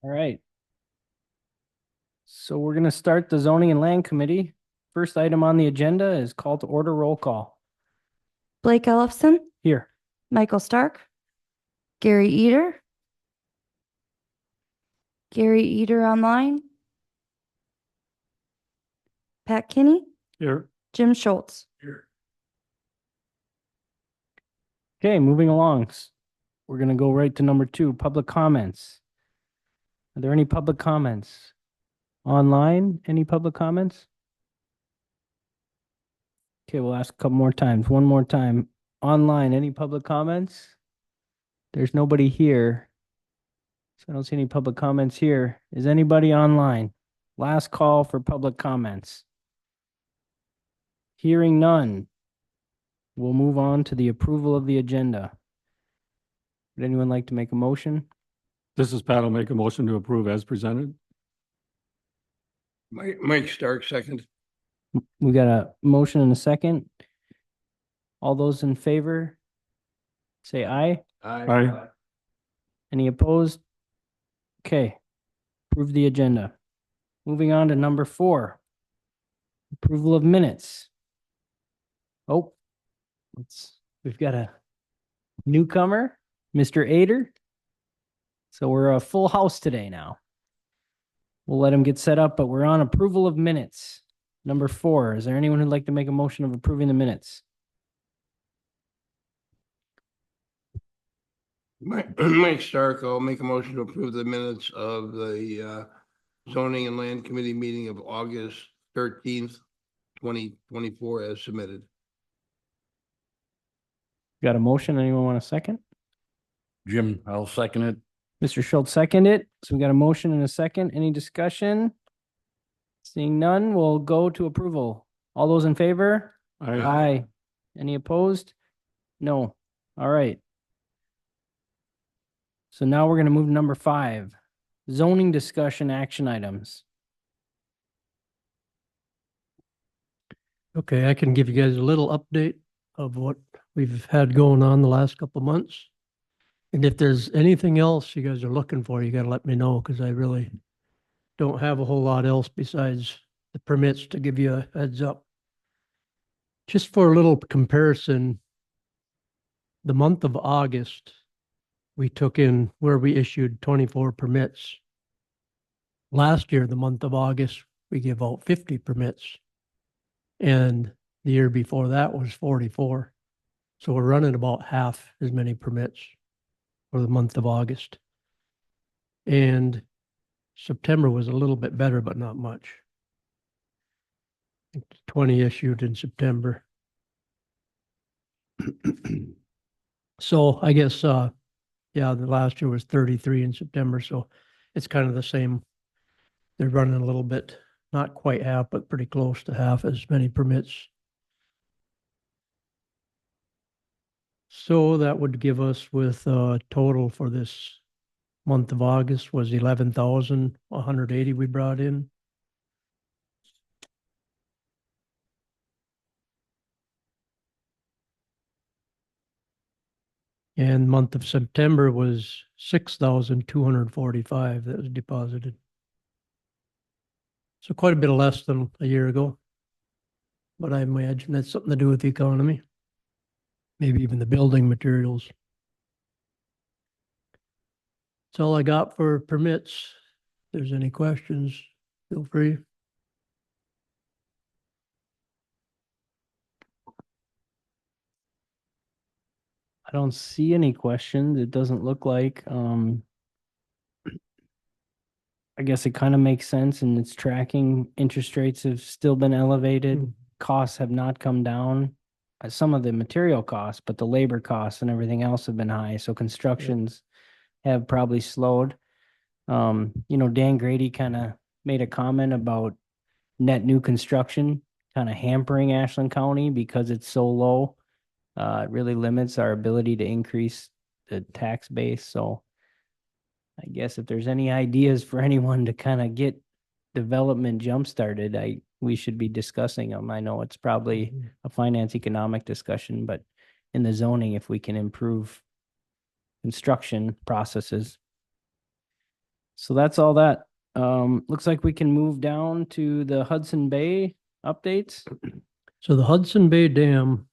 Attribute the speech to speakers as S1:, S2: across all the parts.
S1: All right. So we're going to start the zoning and land committee. First item on the agenda is call to order roll call.
S2: Blake Ellefson,
S1: Here.
S2: Michael Stark, Gary Eater. Gary Eater online. Pat Kinney,
S1: Here.
S2: Jim Schultz.
S1: Here. Okay, moving along. We're going to go right to number 2, public comments. Are there any public comments? Online, any public comments? Okay, we'll ask a couple more times. One more time. Online, any public comments? There's nobody here. So I don't see any public comments here. Is anybody online? Last call for public comments. Hearing none, we'll move on to the approval of the agenda. Would anyone like to make a motion?
S3: This is Pat. I'll make a motion to approve as presented.
S4: Mike Stark, second.
S1: We got a motion and a second. All those in favor, say aye.
S3: Aye.
S1: Any opposed? Okay, approve the agenda. Moving on to number 4, approval of minutes. Oh, we've got a newcomer, Mr. Ader. So we're a full house today now. We'll let him get set up, but we're on approval of minutes. Number 4, is there anyone who'd like to make a motion of approving the minutes?
S4: Mike Stark, I'll make a motion to approve the minutes of the zoning and land committee meeting of August 13th, 2024 as submitted.
S1: Got a motion? Anyone want a second?
S5: Jim, I'll second it.
S1: Mr. Schultz seconded. So we got a motion and a second. Any discussion? Seeing none, we'll go to approval. All those in favor?
S3: Aye.
S1: Aye. Any opposed? No. All right. So now we're going to move to number 5, zoning discussion action items.
S6: Okay, I can give you guys a little update of what we've had going on the last couple of months. And if there's anything else you guys are looking for, you gotta let me know, because I really don't have a whole lot else besides the permits to give you a heads up. Just for a little comparison, the month of August, we took in where we issued 24 permits. Last year, the month of August, we gave out 50 permits. And the year before that was 44. So we're running about half as many permits for the month of August. And September was a little bit better, but not much. 20 issued in September. So I guess, yeah, the last year was 33 in September. So it's kind of the same. They're running a little bit, not quite half, but pretty close to half as many permits. So that would give us with total for this month of August was 11,180 we brought in. And month of September was 6,245 that was deposited. So quite a bit less than a year ago. But I imagine that's something to do with the economy. Maybe even the building materials. That's all I got for permits. If there's any questions, feel free.
S1: I don't see any questions. It doesn't look like. I guess it kind of makes sense, and it's tracking. Interest rates have still been elevated. Costs have not come down. Some of the material costs, but the labor costs and everything else have been high. So constructions have probably slowed. Dan Grady kind of made a comment about net new construction kind of hampering Ashland County because it's so low. It really limits our ability to increase the tax base. So I guess if there's any ideas for anyone to kind of get development jump started, we should be discussing them. I know it's probably a finance economic discussion, but in the zoning, if we can improve construction processes. So that's all that. Looks like we can move down to the Hudson Bay updates.
S6: So the Hudson Bay Dam,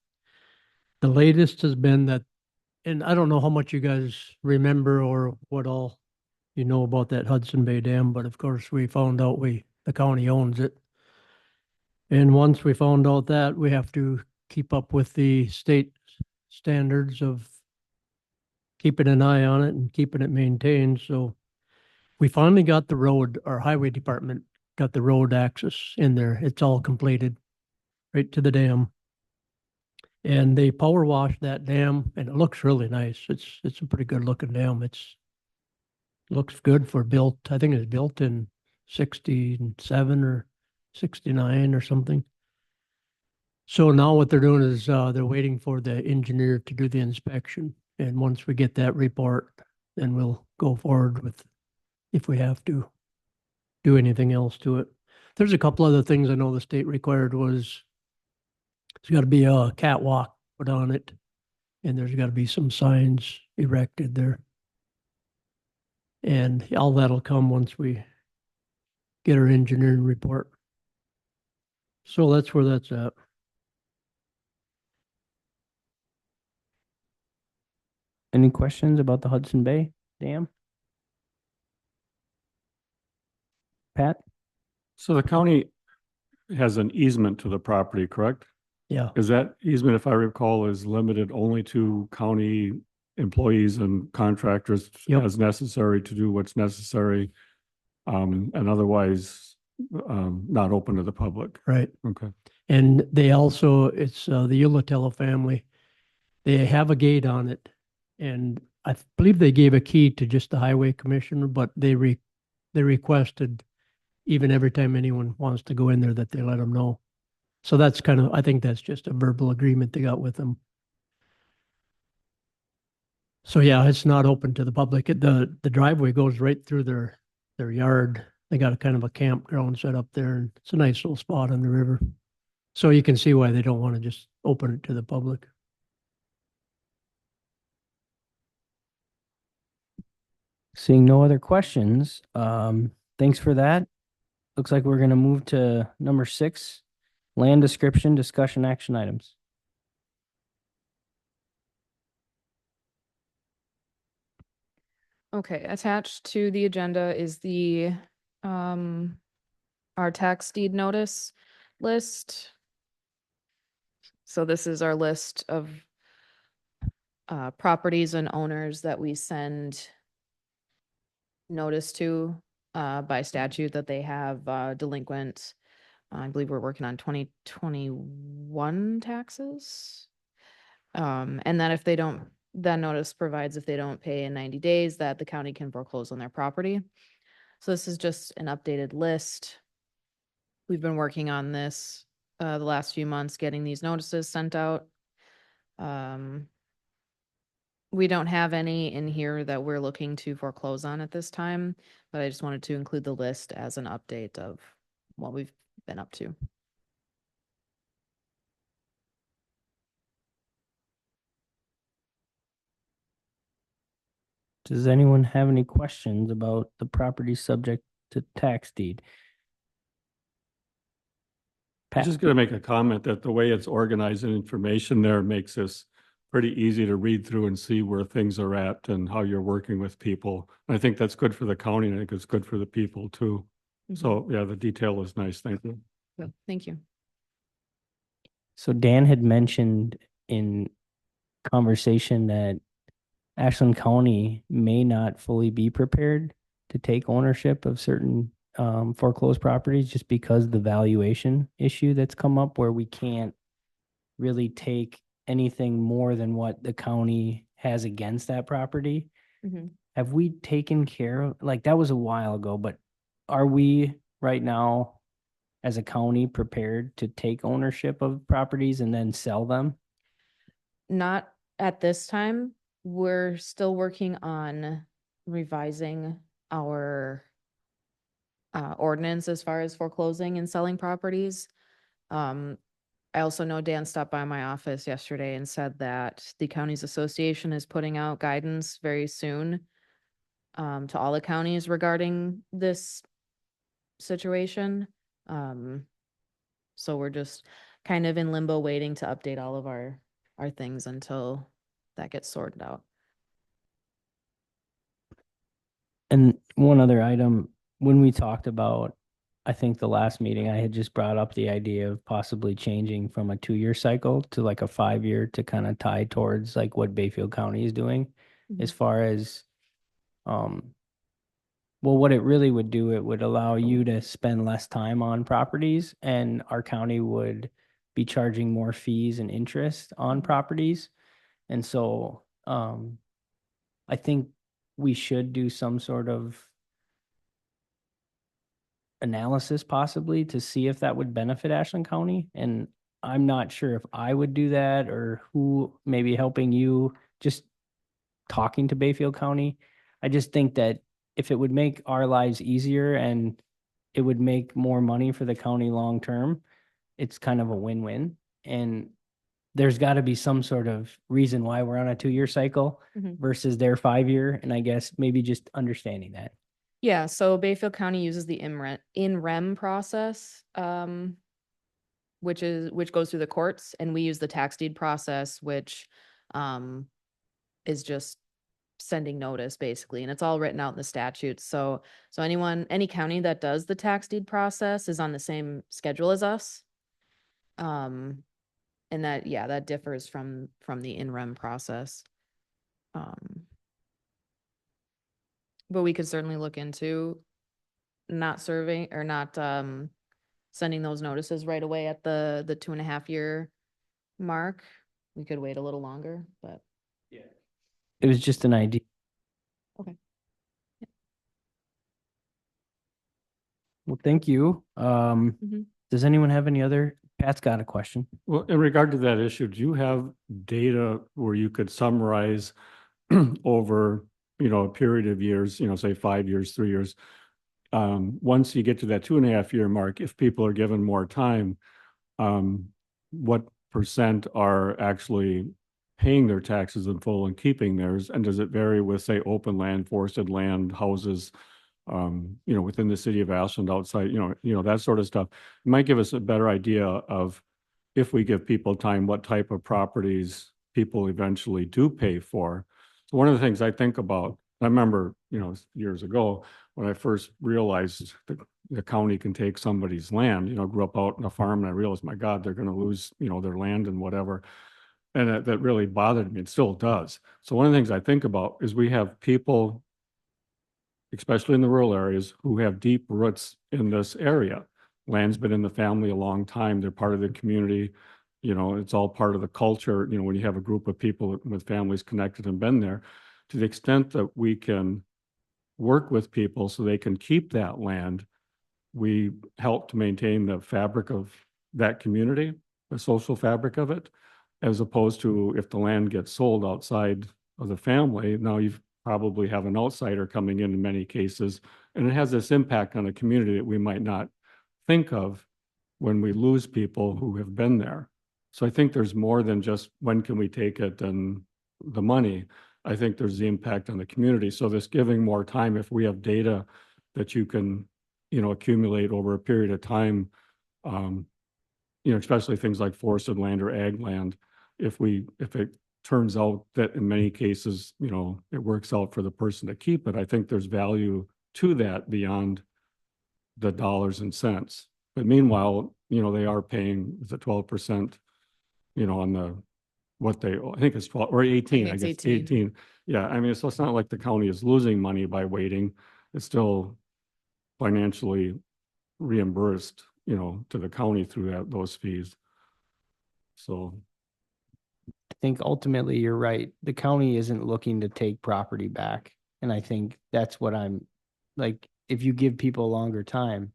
S6: the latest has been that, and I don't know how much you guys remember or what all you know about that Hudson Bay Dam, but of course we found out the county owns it. And once we found out that, we have to keep up with the state standards of keeping an eye on it and keeping it maintained. So we finally got the road, our highway department got the road access in there. It's all completed right to the dam. And they power washed that dam and it looks really nice. It's a pretty good looking dam. Looks good for built, I think it was built in 67 or 69 or something. So now what they're doing is they're waiting for the engineer to do the inspection. And once we get that report, then we'll go forward with if we have to do anything else to it. There's a couple other things I know the state required was there's got to be a catwalk put on it and there's got to be some signs erected there. And all that'll come once we get our engineering report. So that's where that's at.
S1: Any questions about the Hudson Bay Dam? Pat?
S3: So the county has an easement to the property, correct?
S6: Yeah.
S3: Is that easement, if I recall, is limited only to county employees and contractors
S6: Yep.
S3: as necessary to do what's necessary, and otherwise, not open to the public?
S6: Right.
S3: Okay.
S6: And they also, it's the Ulatilla family. They have a gate on it. And I believe they gave a key to just the highway commissioner, but they requested even every time anyone wants to go in there that they let them know. So that's kind of, I think that's just a verbal agreement they got with them. So yeah, it's not open to the public. The driveway goes right through their yard. They got a kind of a campground set up there and it's a nice little spot on the river. So you can see why they don't want to just open it to the public.
S1: Seeing no other questions, thanks for that. Looks like we're gonna move to number 6, land description, discussion, action items.
S7: Okay, attached to the agenda is the, our tax deed notice list. So this is our list of properties and owners that we send notice to by statute that they have delinquent. I believe we're working on 2021 taxes. And that if they don't, that notice provides if they don't pay in 90 days, that the county can foreclose on their property. So this is just an updated list. We've been working on this the last few months, getting these notices sent out. We don't have any in here that we're looking to foreclose on at this time, but I just wanted to include the list as an update of what we've been up to.
S1: Does anyone have any questions about the property subject to tax deed?
S3: I'm
S1: Pat?
S3: just going to make a comment that the way it's organized and information there makes this pretty easy to read through and see where things are at and how you're working with people. And I think that's good for the county and I think it's good for the people too. So yeah, the detail is nice. Thank you.
S7: Good. Thank you.
S1: So Dan had mentioned in conversation that Ashland County may not fully be prepared to take ownership of certain foreclosed properties just because the valuation issue that's come up where we can't really take anything more than what the county has against that property.
S7: Mhm.
S1: Have we taken care of, like, that was a while ago, but are we right now as a county prepared to take ownership of properties and then sell them?
S7: Not at this time. We're still working on revising our ordinance as far as foreclosing and selling properties. I also know Dan stopped by my office yesterday and said that the county's association is putting out guidance very soon to all the counties regarding this situation. So we're just kind of in limbo waiting to update all of our things until that gets sorted out.
S1: And one other item, when we talked about, I think the last meeting, I had just brought up the idea of possibly changing from a 2-year cycle to like a 5-year to kind of tie towards like what Bayfield County is doing as far as, well, what it really would do, it would allow you to spend less time on properties and our county would be charging more fees and interest on properties. And so, I think we should do some sort of analysis possibly to see if that would benefit Ashland County. And I'm not sure if I would do that or who maybe helping you, just talking to Bayfield County. I just think that if it would make our lives easier and it would make more money for the county long term, it's kind of a win-win. And there's got to be some sort of reason why we're on a 2-year cycle
S7: Mhm.
S1: versus their 5-year. And I guess maybe just understanding that.
S7: Yeah, so Bayfield County uses the in rem process, which goes through the courts, and we use the tax deed process, which is just sending notice basically, and it's all written out in the statutes. So any county that does the tax deed process is on the same schedule as us. And that differs from the in rem process. But we could certainly look into not serving or not sending those notices right away at the 2.5-year mark. We could wait a little longer, but
S1: It was just an idea.
S7: okay.
S1: Well, thank you.
S7: Mhm.
S1: Does anyone have any other? Pat's got a question.
S3: Well, in regard to that issue, do you have data where you could summarize over, a period of years, say 5 years, 3 years? Once you get to that 2.5-year mark, if people are given more time, what percent are actually paying their taxes in full and keeping theirs? And does it vary with, say, open land, forested land, houses, within the city of Ashland, outside, that sort of stuff? It might give us a better idea of, if we give people time, what type of properties people eventually do pay for. So one of the things I think about, I remember, years ago, when I first realized that the county can take somebody's land, grew up out in a farm, and I realized, my God, they're going to lose, their land and whatever. And that really bothered me. It still does. So one of the things I think about is we have people, especially in the rural areas, who have deep roots in this area. Land's been in the family a long time. They're part of the community. It's all part of the culture, when you have a group of people with families connected and been there. To the extent that we can work with people so they can keep that land, we help to maintain the fabric of that community, the social fabric of it, as opposed to if the land gets sold outside of the family, now you probably have an outsider coming in many cases, and it has this impact on a community that we might not think of when we lose people who have been there. So I think there's more than just when can we take it and the money. I think there's the impact on the community. So this giving more time, if we have data that you can, accumulate over a period of time, especially things like forested land or ag land, if it turns out that in many cases, it works out for the person to keep it, I think there's value to that beyond the dollars and cents. But meanwhile, they are paying the 12%, on I think it's 12 or 18, I
S7: it's
S3: guess,
S7: 18.
S3: 18. Yeah, I mean, so it's not like the county is losing money by waiting. It's still financially reimbursed, to the county through those fees. So,
S1: I think ultimately you're right. The county isn't looking to take property back. And I think that's what I'm like, if you give people longer time,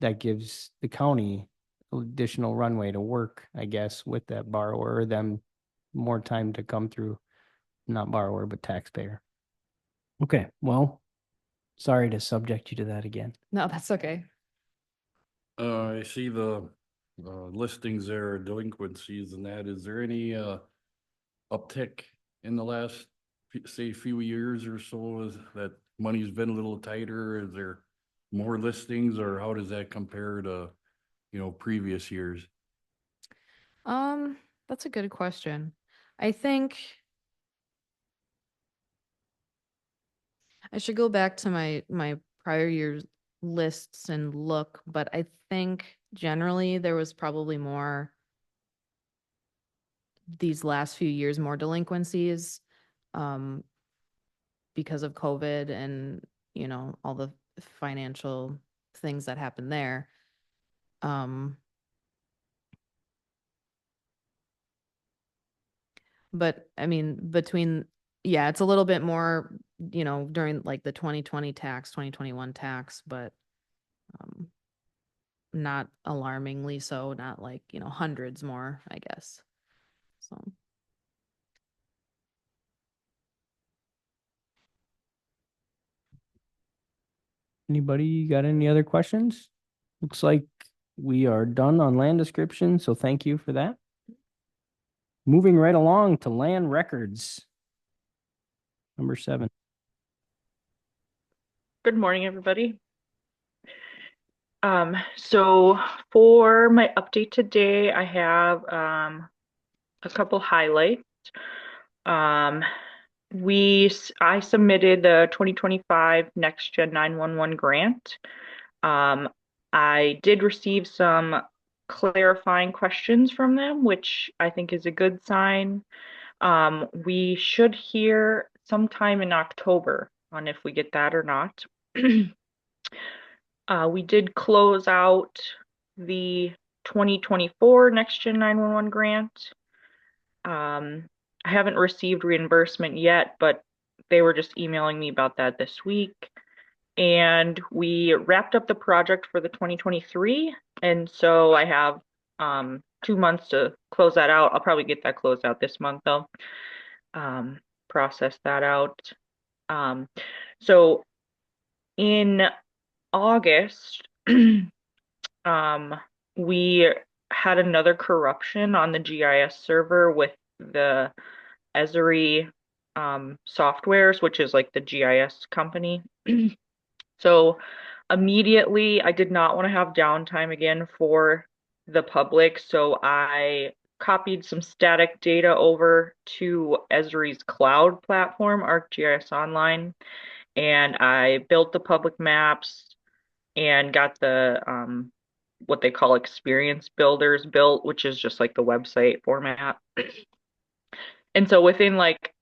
S1: that gives the county additional runway to work, I guess, with that borrower, or them more time to come through, not borrower, but taxpayer. Okay, well, sorry to subject you to that again.
S7: No, that's okay.
S5: I see the listings there, delinquencies and that. Is there any uptick in the last say, few years or so, is that money's been a little tighter? Is there more listings, or how does that compare to, previous years?
S7: That's a good question. I think I should go back to my prior year's lists and look, but I think generally there was probably more these last few years, more delinquencies, um, because of COVID and, all the financial things that happened there. But I mean, yeah, it's a little bit more, during like the 2020 tax, 2021 tax, but um, not alarmingly so, not like, hundreds more, I guess. So,
S1: Anybody got any other questions? Looks like we are done on land description, so thank you for that. Moving right along to land records. Number 7.
S8: Good morning, everybody. So for my update today, I have a couple highlights. I submitted the 2025 Next Gen 911 grant. I did receive some clarifying questions from them, which I think is a good sign. We should hear sometime in October on if we get that or not. We did close out the 2024 Next Gen 911 grant. I haven't received reimbursement yet, but they were just emailing me about that this week. And we wrapped up the project for the 2023. And so I have 2 months to close that out. I'll probably get that closed out this month though. Process that out. So in August, we had another corruption on the GIS server with the Esri softwares, which is like the GIS company. So immediately, I did not want to have downtime again for the public, so I copied some static data over to Esri's cloud platform, ArcGIS Online, and I built the public maps and got the what they call experience builders built, which is just like the website format. And so within like,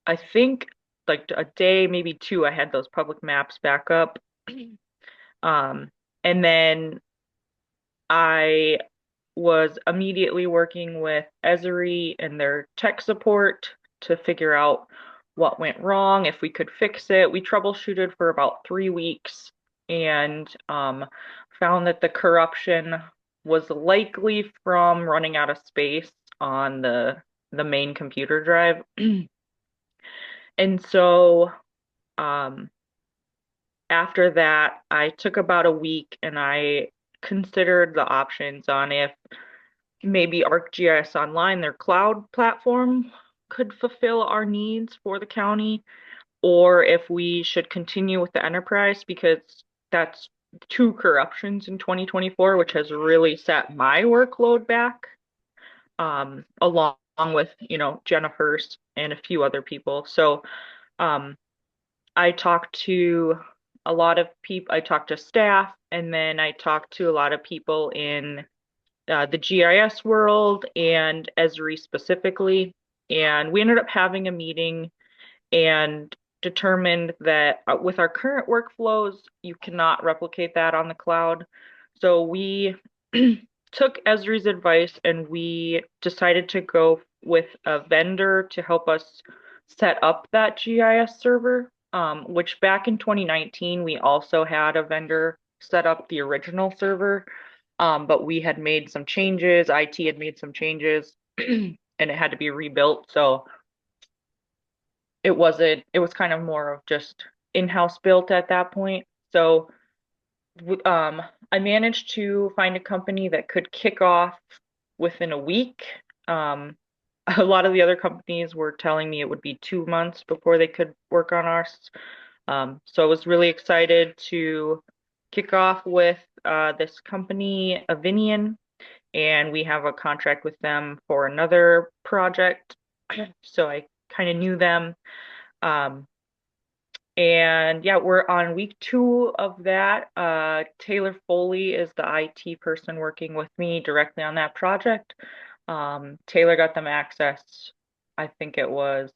S8: I think like a day, maybe 2, I had those public maps back up. And then I was immediately working with Esri and their tech support to figure out what went wrong, if we could fix it. We troubleshooted for about 3 weeks and found that the corruption was likely from running out of space on the main computer drive. And so after that, I took about a week and I considered the options on if maybe ArcGIS Online, their cloud platform, could fulfill our needs for the county, or if we should continue with the enterprise, because that's 2 corruptions in 2024, which has really set my workload back, along with, Jennifer's and a few other people. So I talked to a lot of people, I talked to staff, and then I talked to a lot of people in the GIS world and Esri specifically. And we ended up having a meeting and determined that with our current workflows, you cannot replicate that on the cloud. So we took Esri's advice and we decided to go with a vendor to help us set up that GIS server, which back in 2019, we also had a vendor set up the original server. But we had made some changes, IT had made some changes, and it had to be rebuilt. So it was kind of more of just in-house built at that point. So I managed to find a company that could kick off within a week. a lot of the other companies were telling me it would be 2 months before they could work on ours. So I was really excited to kick off with this company, Avinion, and we have a contract with them for another project. So I kind of knew them. And yeah, we're on week 2 of that. Taylor Foley is the IT person working with me directly on that project. Taylor got them access, I think it was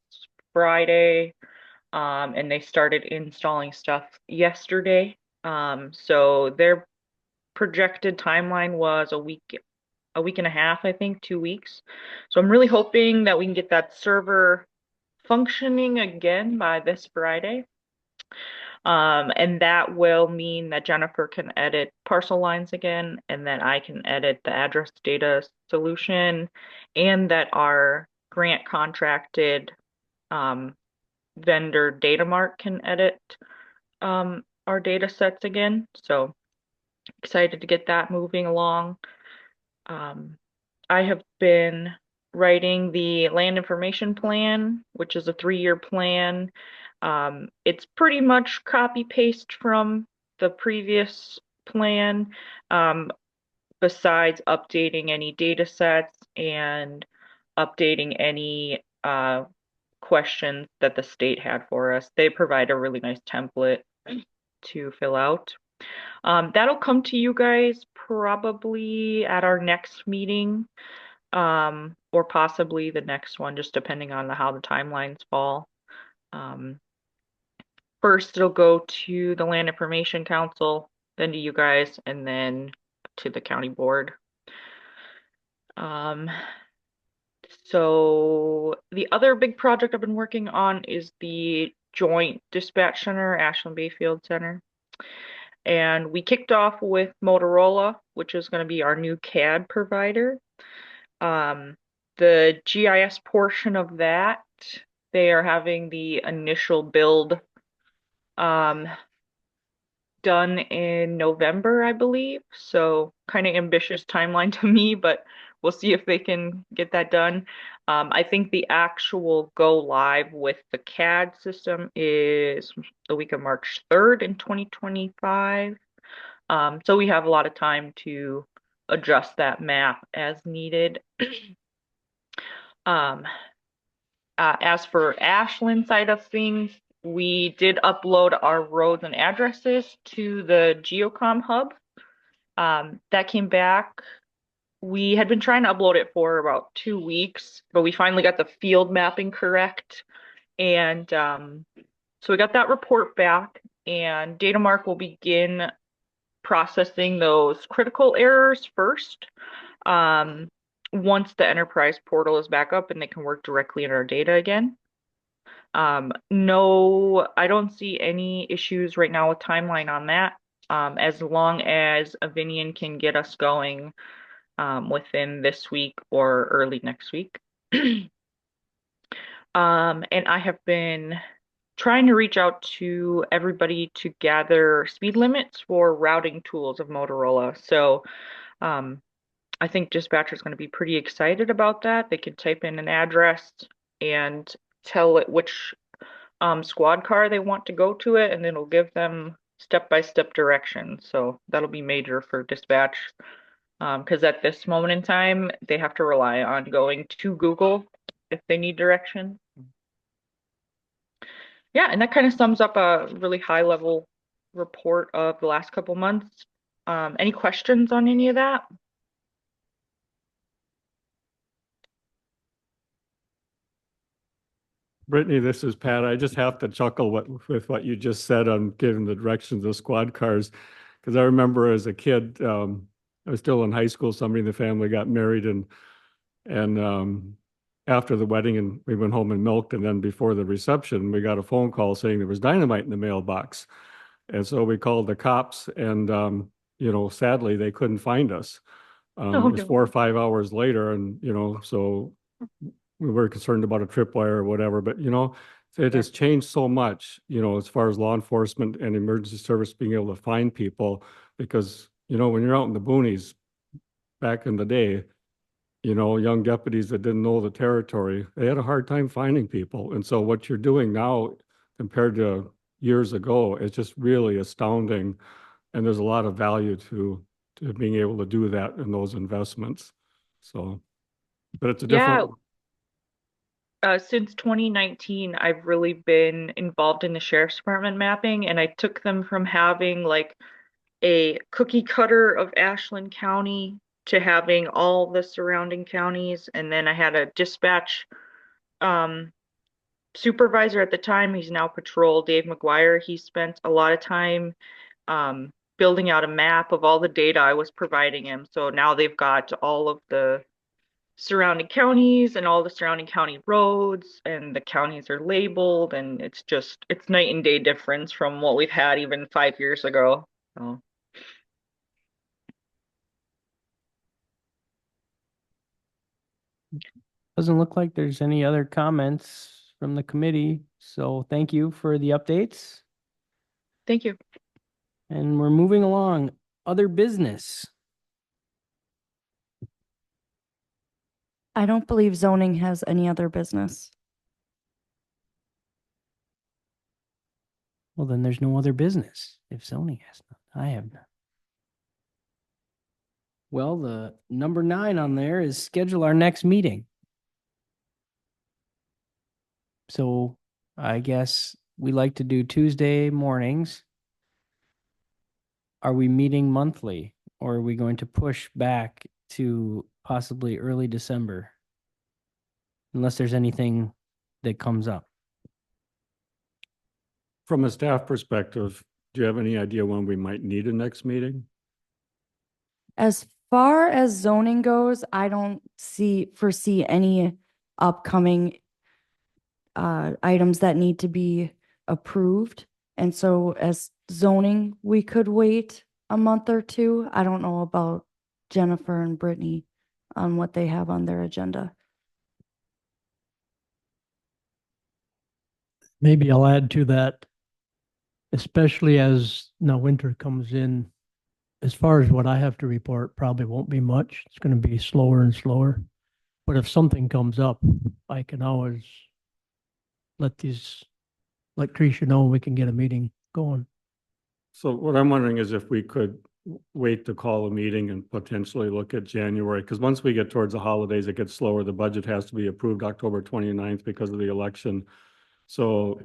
S8: Friday, and they started installing stuff yesterday. So their projected timeline was a week and a half, I think, 2 weeks. So I'm really hoping that we can get that server functioning again by this Friday. And that will mean that Jennifer can edit parcel lines again, and that I can edit the address data solution, and that our grant contracted vendor Datamark can edit our data sets again. So excited to get that moving along. I have been writing the land information plan, which is a 3-year plan. It's pretty much copy paste from the previous plan, besides updating any data sets and updating any questions that the state had for us. They provide a really nice template to fill out. That'll come to you guys probably at our next meeting, or possibly the next one, just depending on how the timelines fall. First, it'll go to the Land Information Council, then to you guys, and then to the county board. So the other big project I've been working on is the Joint Dispatch Center, Ashland Bayfield Center. And we kicked off with Motorola, which is going to be our new CAD provider. The GIS portion of that, they are having the initial build done in November, I believe. So kind of ambitious timeline to me, but we'll see if they can get that done. I think the actual go live with the CAD system is the week of March 3rd in 2025. So we have a lot of time to adjust that map as needed. As for Ashland side of things, we did upload our roads and addresses to the Geocom hub. That came back. We had been trying to upload it for about 2 weeks, but we finally got the field mapping correct. And so we got that report back, and Datamark will begin processing those critical errors first. Once the enterprise portal is back up and they can work directly in our data again. No, I don't see any issues right now with timeline on that. As long as Avinion can get us going within this week or early next week. And I have been trying to reach out to everybody to gather speed limits for routing tools of Motorola. So I think dispatcher is going to be pretty excited about that. They can type in an address and tell it which squad car they want to go to it, and it'll give them step-by-step directions. So that'll be major for dispatch, because at this moment in time, they have to rely on going to Google if they need direction. Yeah, and that kind of sums up a really high-level report of the last couple months. Any questions on any of that?
S3: Brittany, this is Pat. I just have to chuckle with what you just said on giving the directions of squad cars. Because I remember as a kid, I was still in high school, somebody in the family got married, and after the wedding, and we went home and milked, and then before the reception, we got a phone call saying there was dynamite in the mailbox. And so we called the cops, and sadly, they couldn't find us. It was
S8: no.
S3: 4 or 5 hours later, and so we were concerned about a tripwire or whatever, but it has changed so much, as far as law enforcement and emergency service being able to find people, because when you're out in the boonies back in the day, young deputies that didn't know the territory, they had a hard time finding people. And so what you're doing now compared to years ago is just really astounding. And there's a lot of value to being able to do that in those investments. So, but it's a
S8: Yeah.
S3: different,
S8: Since 2019, I've really been involved in the sheriff's department mapping, and I took them from having like a cookie cutter of Ashland County to having all the surrounding counties. And then I had a dispatch um, supervisor at the time. He's now patrol, Dave McGuire. He spent a lot of time building out a map of all the data I was providing him. So now they've got all of the surrounding counties and all the surrounding county roads, and the counties are labeled, and it's night and day difference from what we've had even 5 years ago. So.
S1: Doesn't look like there's any other comments from the committee, so thank you for the updates.
S8: Thank you.
S1: And we're moving along. Other business.
S2: I don't believe zoning has any other business.
S1: Well, then there's no other business if zoning has none. I have none. Well, the number 9 on there is schedule our next meeting. So I guess we like to do Tuesday mornings. Are we meeting monthly, or are we going to push back to possibly early December? Unless there's anything that comes up.
S3: from a staff perspective, do you have any idea when we might need a next meeting?
S2: As far as zoning goes, I don't foresee any upcoming items that need to be approved. And so as zoning, we could wait a month or two. I don't know about Jennifer and Brittany on what they have on their agenda.
S6: Maybe I'll add to that, especially as now winter comes in. As far as what I have to report, probably won't be much. It's going to be slower and slower. But if something comes up, I can always let Tricia know, we can get a meeting going.
S3: So what I'm wondering is if we could wait to call a meeting and potentially look at January, because once we get towards the holidays, it gets slower. The budget has to be approved October 29th because of the election. So,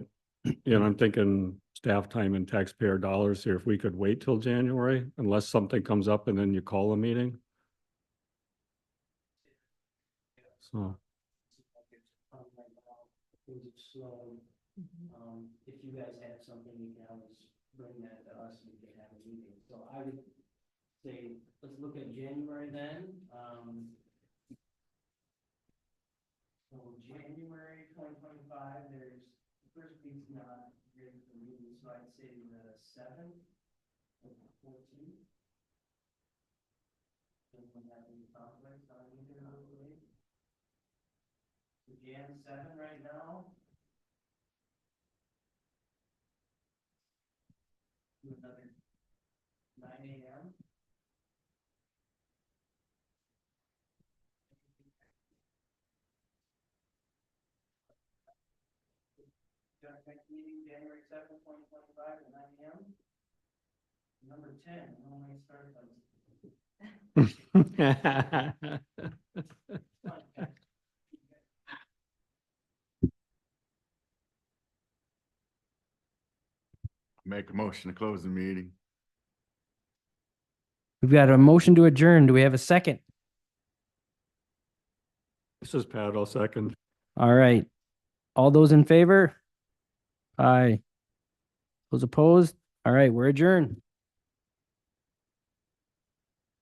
S3: I'm thinking staff time and taxpayer dollars here. If we could wait till January, unless something comes up and then you call a meeting. So,
S1: If you guys have something, you can always bring that to us and we can have a meeting. So I would say, let's look at January then. So January 2025, there's, the first week's not ready for meeting, so I'd say the 7th or the 14th. Doesn't have any conflicts on either of those days. So Jan 7 right now. Another 9 a.m. Next meeting, January 7th, 2025 at 9 a.m. Number 10, normally starts on.
S9: Make a motion to close the meeting.
S1: We've got a motion to adjourn. Do we have a second?
S3: this is Pat, I'll second.
S1: All right. All those in favor? Aye. Those opposed? All right, we're adjourned.